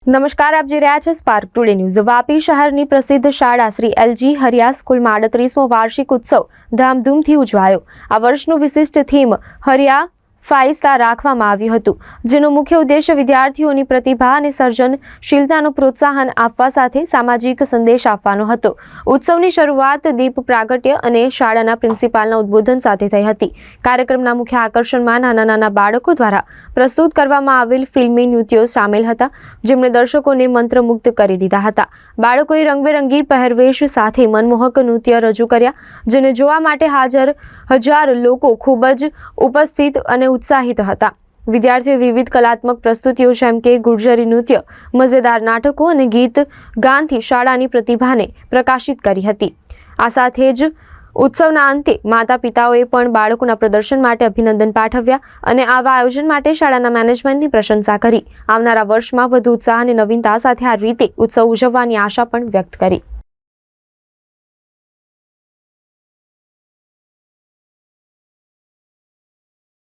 નમસ્કાર, આપ જોઈ રહ્યા છો સ્પાર્ક ટુડે ન્યૂઝ। વાપી શહેરની પ્રસિદ્ધ શાળા શ્રી એલજી હરિયા સ્કૂલમાં 38મો વાર્ષિક ઉત્સવ ધામધૂમથી ઉજવાયો। આ વર્ષનું વિશિષ્ટ થીમ હરિયા ફાઇસ્તા રાખવામાં આવ્યું હતું, જેનો મુખ્ય ઉદ્દેશ્ય વિદ્યાર્થીઓની પ્રતિભા અને સર્જનશીલતાનું પ્રોત્સાહન આપવા સાથે સામાજિક સંદેશ આપવાનો હતો। ઉત્સવની શરૂઆત દીપ પ્રાગટ્ય અને શાળાના પ્રિન્સિપાલના ઉદ્બોધન સાથે થઈ હતી। કાર્યક્રમના મુખ્ય આકર્ષણમાં નાના નાના બાળકો દ્વારા પ્રસ્તુત કરવામાં આવેલ ફિલ્મી નૃત્યો સામેલ હતા, જેમણે દર્શકોને મંત્રમુગ્ધ કરી દીધા હતા। બાળકોએ રંગબેરંગી પહેરવેશ સાથે મનમોહક નૃત્ય રજૂ કર્યા, જેને જોવા માટે હાજર હજાર લોકો ખૂબ જ ઉપસ્થિત અને ઉત્સાહિત હતા। વિદ્યાર્થીઓએ વિવિધ કલાત્મક પ્રસ્તુતિઓ જેમ કે ગુર્જરી નૃત્ય, મજેદાર નાટકો અને ગીત ગાનથી શાળાની પ્રતિભાને પ્રકાશિત કરી હતી। આ સાથે જ ઉત્સવના અંતે માતા પિતાઓએ પણ બાળકોના પ્રદર્શન માટે અભિનંદન પાઠવ્યા અને આવા આયોજન માટે શાળાના મેનેજમેન્ટની પ્રશંસા કરી। આવનારા વર્ષમાં વધુ ઉત્સાહ અને નવીનતા સાથે આ રીતે ઉત્સવ ઉજવવાની આશા પણ વ્યક્ત કરી।